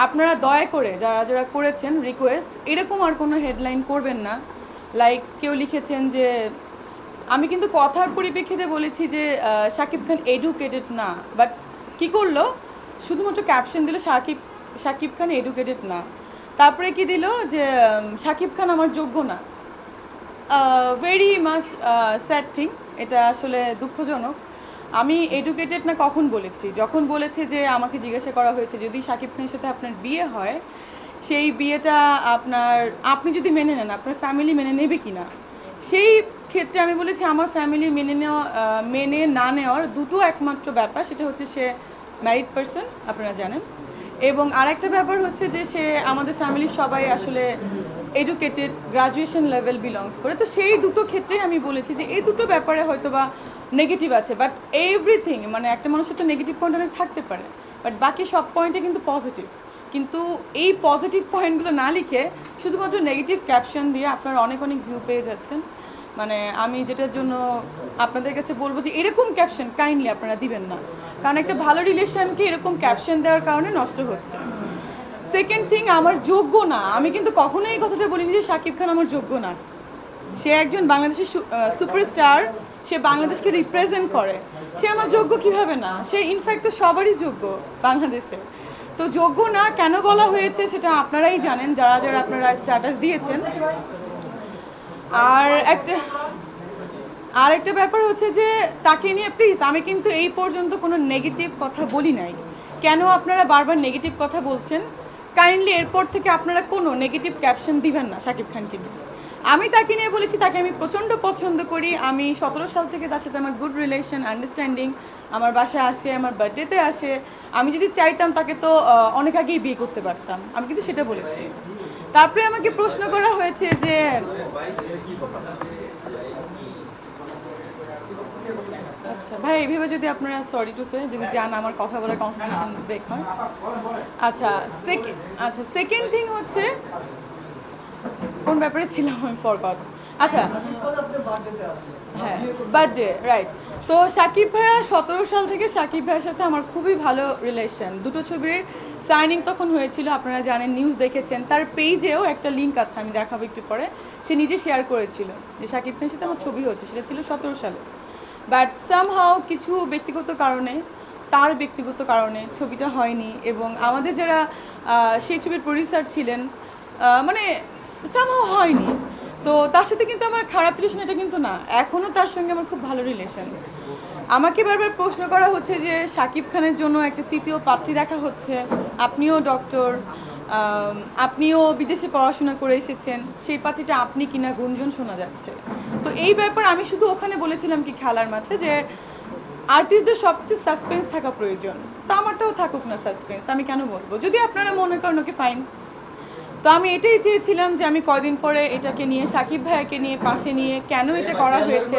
আপনারা দয়া করে যারা যারা করেছেন রিকোয়েস্ট এরকম আর কোনো হেডলাইন করবেন না। লাইক কেউ লিখেছেন যে আমি কিন্তু কথার পরিপ্রেক্ষিতে বলেছি যে শাকিব খান এডুকেটেড না, বাট কি করলো শুধুমাত্র ক্যাপশন দিল শাকিব খান এডুকেটেড না, তারপরে কি দিল যে শাকিব খান আমার যোগ্য না। ভেরি মাচ স্যাড থিং, এটা আসলে দুঃখজনক। আমি এডুকেটেড না কখন বলেছি? যখন বলেছে যে আমাকে জিজ্ঞাসা করা হয়েছে যদি শাকিব খানের সাথে আপনার বিয়ে হয়, সেই বিয়েটা আপনি যদি মেনে নেন আপনার ফ্যামিলি মেনে নেবে কি না, সেই ক্ষেত্রে আমি বলেছি আমার ফ্যামিলি মেনে না নেওয়ার দুটো একমাত্র ব্যাপার, সেটা হচ্ছে সে ম্যারিড পারসন, আপনারা জানেন, এবং আরেকটা ব্যাপার হচ্ছে যে সে আমাদের ফ্যামিলির সবাই আসলে এডুকেটেড, গ্রাজুয়েশন লেভেল বিলংস করে। তো সেই দুটো ক্ষেত্রেই আমি বলেছি যে এই দুটো ব্যাপারে হয়তো বা নেগেটিভ আছে, বাট এভরিথিং মানে একটা মানুষের তো নেগেটিভ পয়েন্ট অনেক থাকতে পারে, বাট বাকি সব পয়েন্টে কিন্তু পজিটিভ। কিন্তু এই পজিটিভ পয়েন্টগুলো না লিখে শুধুমাত্র নেগেটিভ ক্যাপশন দিয়ে আপনারা অনেক অনেক ভিউ পেয়ে যাচ্ছেন। মানে আমি যেটার জন্য আপনাদের কাছে বলবো যে এরকম ক্যাপশন কাইন্ডলি আপনারা দিবেন না, কারণ একটা ভালো রিলেশনকে এরকম ক্যাপশন দেওয়ার কারণে নষ্ট হচ্ছে। সেকেন্ড থিং, আমার যোগ্য না, আমি কিন্তু কখনোই এই কথাটা বলিনি যে শাকিব খান আমার যোগ্য না। সে একজন বাংলাদেশের সুপারস্টার, সে বাংলাদেশকে রিপ্রেজেন্ট করে, সে আমার যোগ্য কিভাবে না? সে ইনফ্যাক্ট তো সবারই যোগ্য বাংলাদেশে। তো যোগ্য না কেন বলা হয়েছে সেটা আপনারাই জানেন, যারা যারা আপনারা স্ট্যাটাস দিয়েছেন। আর একটা ব্যাপার হচ্ছে যে তাকে নিয়ে প্লিজ, আমি কিন্তু এই পর্যন্ত কোনো নেগেটিভ কথা বলি নাই। কেন আপনারা বারবার নেগেটিভ কথা বলছেন? কাইন্ডলি এরপর থেকে আপনারা কোনো নেগেটিভ ক্যাপশন দিবেন না শাকিব খানকে নিয়ে। আমি তাকে নিয়ে বলেছি তাকে আমি প্রচণ্ড পছন্দ করি, আমি 17 সাল থেকে তার সাথে আমার গুড রিলেশন, আন্ডারস্ট্যান্ডিং, আমার বাসায় আসে, আমার বার্থডেতে আসে। আমি যদি চাইতাম তাকে তো অনেক আগেই বিয়ে করতে পারতাম, আমি কিন্তু সেটা বলেছি। তারপরে আমাকে প্রশ্ন করা হয়েছে যে আচ্ছা ভাই, এইভাবে যদি আপনারা সরি টু সে যদি যান আমার কথা বলার কনসেন্ট্রেশন ব্রেক হয়। আচ্ছা সেকেন্ড থিং হচ্ছে কোন ব্যাপারে ছিলাম আমি ফরগট। আচ্ছা হ্যাঁ, বার্থডে, রাইট। তো শাকিব ভাইয়া 17 সাল থেকে শাকিব ভাইয়ের সাথে আমার খুবই ভালো রিলেশন। দুটো ছবির সাইনিং তখন হয়েছিল, আপনারা জানেন, নিউজ দেখেছেন। তার পেজেও একটা লিঙ্ক আছে, আমি দেখাবো একটু পরে। সে নিজে শেয়ার করেছিল যে শাকিব খানের সাথে আমার ছবি হচ্ছে, সেটা ছিল 17 সালে। বাট সামহাও কিছু ব্যক্তিগত কারণে, তার ব্যক্তিগত কারণে ছবিটা হয়নি, এবং আমাদের যারা সেই ছবির প্রডিউসার ছিলেন মানে সামহাও হয়নি। তো তার সাথে কিন্তু আমার খারাপ রিলেশন এটা কিন্তু না, এখনও তার সঙ্গে আমার খুব ভালো রিলেশন। আমাকে বারবার প্রশ্ন করা হচ্ছে যে শাকিব খানের জন্য একটা তৃতীয় পাত্রী দেখা হচ্ছে, আপনিও ডক্টর, আপনিও বিদেশে পড়াশোনা করে এসেছেন, সেই পাত্রীটা আপনি কিনা গুঞ্জন শোনা যাচ্ছে। তো এই ব্যাপার আমি শুধু ওখানে বলেছিলাম কি খেলার মাঠে যে আর্টিস্টদের সব কিছু সাসপেন্স থাকা প্রয়োজন, তো আমারটাও থাকুক না সাসপেন্স, আমি কেন বলবো? যদি আপনারা মনে করেন ওকে ফাইন। তো আমি এটাই চেয়েছিলাম যে আমি কয়দিন পরে এটাকে নিয়ে শাকিব ভাইয়াকে নিয়ে পাশে নিয়ে কেন এটা করা হয়েছে